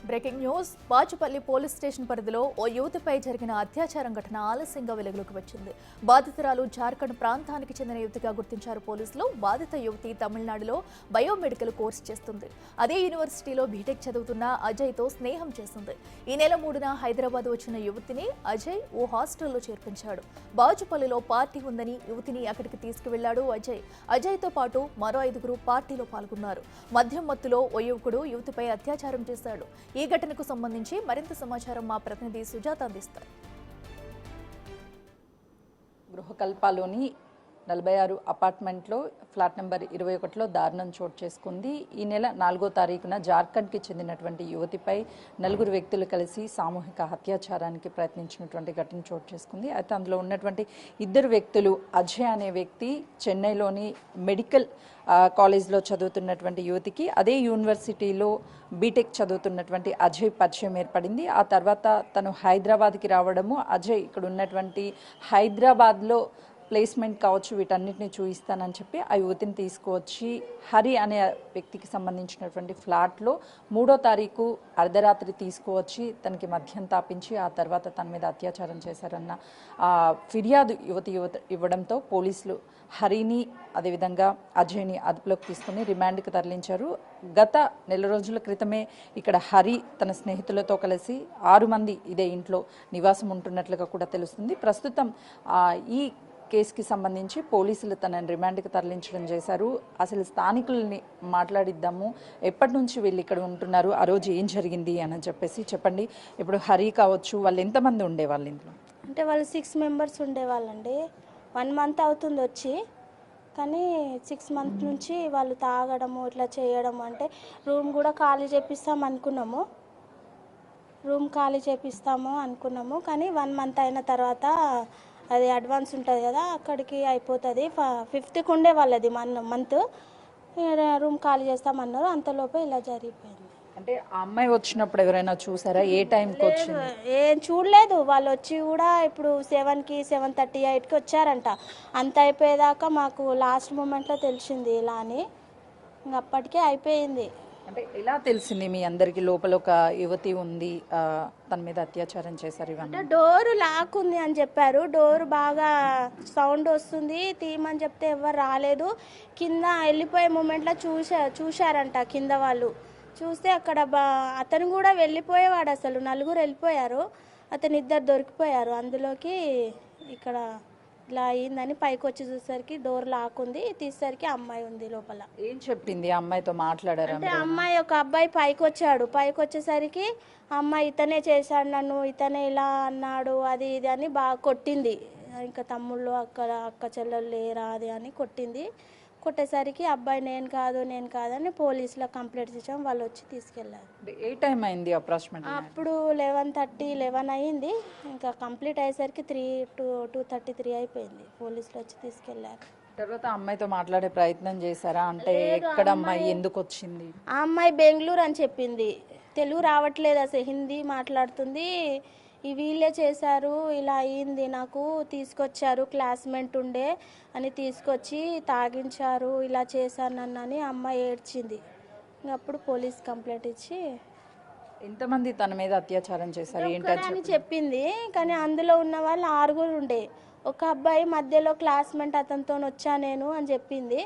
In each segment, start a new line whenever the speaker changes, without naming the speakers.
Breaking news. Bachupally police station పరిధిలో ఓ యువతిపై జరిగిన అత్యాచారం ఘటన ఆలస్యంగా వెలుగులోకి వచ్చింది. బాధితురాలు జార్ఖండ్ ప్రాంతానికి చెందిన యువతిగా గుర్తించారు పోలీసులు. బాధిత యువతి తమిళనాడులో బయోమెడికల్ కోర్సు చేస్తుంది. అదే యూనివర్సిటీలో బీటెక్ చదువుతున్న అజయ్తో స్నేహం చేస్తుంది. ఈ నెల 3న హైదరాబాద్ వచ్చిన యువతిని అజయ్ ఓ హాస్టల్లో చేర్పించాడు. బాచుపల్లిలో పార్టీ ఉందని యువతిని అక్కడికి తీసుకువెళ్లాడు అజయ్. అజయ్తో పాటు మరో 5గురు పార్టీలో పాల్గొన్నారు. మద్యం మత్తులో ఓ యువకుడు యువతిపై అత్యాచారం చేశాడు. ఈ ఘటనకు సంబంధించి మరింత సమాచారం మా ప్రతినిధి సుజాత అందిస్తారు.
గృహకల్పలోని 46 అపార్ట్మెంట్లో ఫ్లాట్ నెంబర్ 21లో దారుణం చోటు చేసుకుంది. ఈ నెల 4వ తారీఖున జార్ఖండ్కి చెందినటువంటి యువతిపై 4 వ్యక్తులు కలిసి సామూహిక అత్యాచారానికి ప్రయత్నించినటువంటి ఘటన చోటు చేసుకుంది. అయితే అందులో ఉన్నటువంటి 2 వ్యక్తులు, అజయ్ అనే వ్యక్తి చెన్నైలోని మెడికల్ కాలేజ్లో చదువుతున్నటువంటి యువతికి అదే యూనివర్సిటీలో బీటెక్ చదువుతున్నటువంటి అజయ్ పరిచయం ఏర్పడింది. ఆ తర్వాత తను హైదరాబాద్కి రావడము, అజయ్ ఇక్కడ ఉన్నటువంటి హైదరాబాద్లో ప్లేస్మెంట్ కావచ్చు, వీటన్నిటిని చూపిస్తానని చెప్పి ఆ యువతిని తీసుకువచ్చి హరి అనే వ్యక్తికి సంబంధించినటువంటి ఫ్లాట్లో 3వ తారీఖు అర్ధరాత్రి తీసుకువచ్చి తనకి మద్యం తాపించి ఆ తర్వాత తన మీద అత్యాచారం చేశారన్న ఫిర్యాదు యువతి ఇవ్వడంతో పోలీసులు హరిని అదేవిధంగా అజయ్ని అదుపులోకి తీసుకుని రిమాండ్కి తరలించారు. గత నెల రోజుల క్రితమే ఇక్కడ హరి తన స్నేహితులతో కలిసి 6 మంది ఇదే ఇంట్లో నివాసం ఉంటున్నట్లుగా కూడా తెలుస్తుంది. ప్రస్తుతం ఈ కేసుకి సంబంధించి పోలీసులు తనని రిమాండ్కి తరలించడం చేశారు. అసలు స్థానికుల్ని మాట్లాడిద్దాము, ఎప్పటి నుంచి వీళ్ళు ఇక్కడ ఉంటున్నారు, ఆ రోజు ఏం జరిగింది అని చెప్పేసి చెప్పండి. ఇప్పుడు హరి కావచ్చు, వాళ్ళు ఎంతమంది ఉండేవాళ్ళు ఇంట్లో?
అంటే వాళ్ళు 6 మెంబర్స్ ఉండేవాళ్ళండి. 1 మంత్ అవుతుంది వచ్చి, కానీ 6 మంత్ నుంచి వాళ్ళు తాగడము ఇట్లా చేయడము. అంటే రూమ్ కూడా ఖాళీ చేపిస్తాము అనుకున్నాము, కానీ 1 మంత్ అయిన తర్వాత అది అడ్వాన్స్ ఉంటుంది కదా, అక్కడికి అయిపోతుంది. 5th ఉండే వాళ్ళది మంత్ రూమ్ ఖాళీ చేస్తామన్నారు. అంతలోపే ఇలా జరిగిపోయింది.
అంటే ఆ అమ్మాయి వచ్చినప్పుడు ఎవరైనా చూసారా? ఏ టైంకి వచ్చింది?
ఏం చూడలేదు. వాళ్ళు వచ్చి కూడా ఇప్పుడు 7కి 7:38కి వచ్చారంట. అంత అయిపోయేదాకా మాకు లాస్ట్ మూమెంట్లో తెలిసింది ఇలా అని. అప్పటికే అయిపోయింది.
అంటే ఎలా తెలిసింది మీ అందరికి లోపల ఒక యువతి ఉంది, తన మీద అత్యాచారం చేశారు?
అంటే డోరు లాక్ ఉంది అని చెప్పారు. డోరు బాగా సౌండ్ వస్తుంది, తీయమని చెప్తే ఎవరు రాలేదు. కింద వెళ్ళిపోయే మూమెంట్లో చూశారంట కింద వాళ్ళు. చూస్తే అక్కడ అతను కూడా వెళ్ళిపోయేవాడు. అసలు 4 వెళ్ళిపోయారు, అతను 2 దొరికిపోయారు. అందులోకి ఇక్కడ ఇలా అయిందని పైకి వచ్చి చూసేసరికి డోర్ లాక్ ఉంది, తీసేసరికి అమ్మాయి ఉంది లోపల.
ఏం చెప్పింది? అమ్మాయితో మాట్లాడారు?
అంటే అమ్మాయి ఒక అబ్బాయి పైకి వచ్చేసరికి అమ్మాయి ఇతనే చేశాడు నన్ను, ఇతనే ఇలా అన్నాడు, అది ఇది అని బాగా కొట్టింది. ఇంకా తమ్ముళ్ళు అక్క చెల్లెళ్ళు లేరా అది అని కొట్టింది. కొట్టేసరికి అబ్బాయి నేను కాదు అని పోలీసులో కంప్లైంట్ ఇచ్చాం. వాళ్ళు వచ్చి తీసుకెళ్లారు.
ఏ టైం అయింది అప్రాక్సిమేట్లీ?
అప్పుడు 11:30 అయింది. ఇంకా కంప్లీట్ అయ్యేసరికి 2:33 అయిపోయింది. పోలీసులు వచ్చి తీసుకెళ్లారు.
తర్వాత అమ్మాయితో మాట్లాడే ప్రయత్నం చేశారా? అంటే ఎక్కడ అమ్మాయి, ఎందుకు వచ్చింది?
ఆ అమ్మాయి బెంగళూరు అని చెప్పింది. తెలుగు రావట్లేదు అసలు, హిందీ మాట్లాడుతుంది. వీళ్ళే చేశారు, ఇలా అయ్యింది, నాకు తీసుకొచ్చారు, క్లాస్మేట్ ఉండే అని తీసుకొచ్చి తాగించారు, ఇలా చేశారు నన్ను అని అమ్మాయి ఏడ్చింది. అప్పుడు పోలీస్ కంప్లైంట్ ఇచ్చి
ఎంతమంది తన మీద అత్యాచారం చేశారు
ఏంటని చెప్పింది. కానీ అందులో ఉన్న వాళ్ళు 6 ఉండే. ఒక అబ్బాయి మధ్యలో క్లాస్మేట్, అతనితో వచ్చా నేను అని చెప్పింది.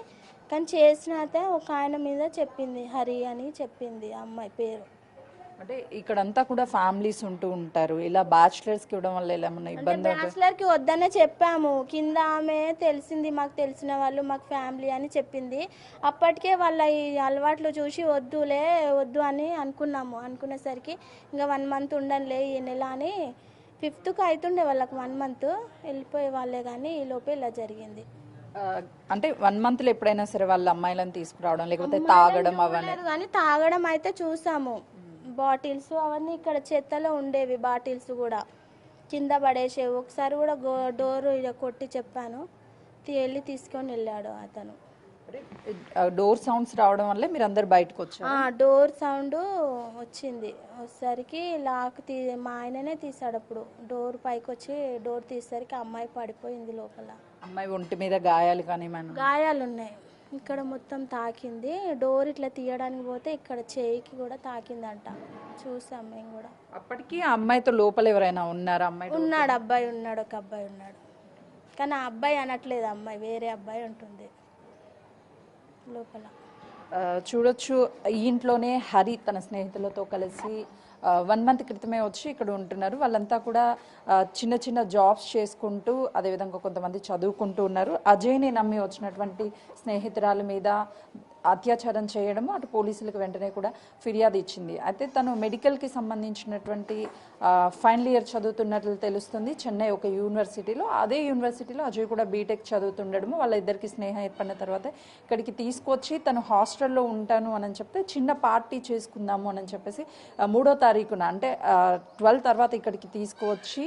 కానీ చేసిన ఒక ఆయన మీద చెప్పింది, హరి అని చెప్పింది అమ్మాయి పేరు.
అంటే ఇక్కడంతా కూడా ఫ్యామిలీస్ ఉంటూ ఉంటారు, ఇలా బ్యాచిలర్స్కి ఇవ్వడం వల్ల ఎలా ఏమన్నా ఇబ్బంది?
బ్యాచిలర్కి వద్దనే చెప్పాము. కింద ఆమె తెలిసింది, మాకు తెలిసిన వాళ్ళు, మాకు ఫ్యామిలీ అని చెప్పింది. అప్పటికే వాళ్ళ ఈ అలవాట్లు చూసి వద్దు అని అనుకునేసరికి ఇంకా 1 మంత్ ఉండనులే ఈ నెల అని 5th అవుతుండే వాళ్ళకి 1 మంత్ వెళ్ళిపోయే వాళ్ళే. కానీ ఈ లోపే ఇలా జరిగింది.
అంటే 1 మంత్లో ఎప్పుడైనా సరే వాళ్ళ అమ్మాయిలను తీసుకురావడం లేకపోతే తాగడం అవన్నీ?
కానీ తాగడం అయితే చూసాము. బాటిల్స్ అవన్నీ ఇక్కడ చెత్తలో ఉండేవి. బాటిల్స్ కూడా కింద పడేసేవి. ఒకసారి కూడా డోరు కొట్టి చెప్పాను, వెళ్ళి తీసుకొని వెళ్ళాడు అతను.
డోర్ సౌండ్స్ రావడం వల్ల మీరు అందరు బయటకు వచ్చారు?
డోర్ సౌండ్ వచ్చింది. వచ్చేసరికి మా ఆయననే తీసాడు. అప్పుడు డోర్ పైకి వచ్చి డోర్ తీసేసరికి అమ్మాయి పడిపోయింది లోపల.
అమ్మాయి ఒంటి మీద గాయాలు కానీ?
గాయాలు ఉన్నాయి. ఇక్కడ మొత్తం తాకింది. డోర్ ఇట్లా తీయడానికి పోతే ఇక్కడ చేయికి కూడా తాకిందంట. చూసాం మేము కూడా.
అప్పటికి ఆ అమ్మాయితో లోపల ఎవరైనా ఉన్నారా? అమ్మాయి
ఉన్నాడు, అబ్బాయి ఉన్నాడు, ఒక అబ్బాయి ఉన్నాడు. కానీ ఆ అబ్బాయి అనట్లేదు, అమ్మాయి వేరే అబ్బాయి ఉంటుంది లోపల.
చూడొచ్చు, ఈ ఇంట్లోనే హరి తన స్నేహితులతో కలిసి 1 మంత్ క్రితమే వచ్చి ఇక్కడ ఉంటున్నారు. వాళ్ళంతా కూడా చిన్న చిన్న జాబ్స్ చేసుకుంటూ అదేవిధంగా కొంతమంది చదువుకుంటూ ఉన్నారు. అజయ్ని నమ్మి వచ్చినటువంటి స్నేహితురాల మీద అత్యాచారం చేయడము అటు పోలీసులకు వెంటనే కూడా ఫిర్యాదు ఇచ్చింది. అయితే తను మెడికల్కి సంబంధించినటువంటి ఫైనల్ ఇయర్ చదువుతున్నట్లు తెలుస్తుంది చెన్నై ఒక యూనివర్సిటీలో. అదే యూనివర్సిటీలో అజయ్ కూడా బీటెక్ చదువుతుండడము వాళ్ళ ఇద్దరికి స్నేహం ఏర్పడిన తర్వాత ఇక్కడికి తీసుకొచ్చి తను హాస్టల్లో ఉంటాను అని చెప్తే చిన్న పార్టీ చేసుకుందాము అని చెప్పేసి 3వ తారీఖున అంటే 12 తర్వాత ఇక్కడికి తీసుకువచ్చి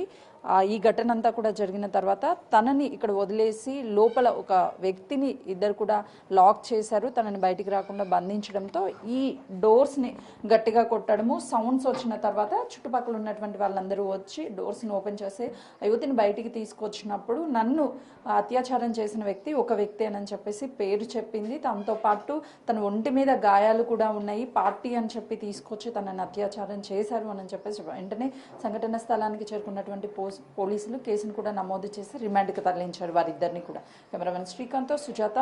ఈ ఘటన అంతా కూడా జరిగిన తర్వాత తనని ఇక్కడ వదిలేసి లోపల ఒక వ్యక్తిని ఇద్దరు కూడా లాక్ చేశారు. తనని బయటికి రాకుండా బంధించడంతో ఈ డోర్స్ని గట్టిగా కొట్టడము, సౌండ్స్ వచ్చిన తర్వాత చుట్టుపక్కల ఉన్నటువంటి వాళ్ళందరూ వచ్చి డోర్స్ని ఓపెన్ చేసి యువతిని బయటికి తీసుకొచ్చినప్పుడు నన్ను అత్యాచారం చేసిన వ్యక్తి ఒక వ్యక్తి అని చెప్పేసి పేరు చెప్పింది. తనతో పాటు తన ఒంటి మీద గాయాలు కూడా ఉన్నాయి, పార్టీ అని చెప్పి తీసుకొచ్చి తనని అత్యాచారం చేశారు అని చెప్పేసి వెంటనే సంఘటన స్థలానికి చేరుకున్నటువంటి పోలీసులు కేసును కూడా నమోదు చేసి రిమాండ్కి తరలించారు వారిద్దరిని కూడా. కెమెరామెన్ శ్రీకాంత్తో సుజాత,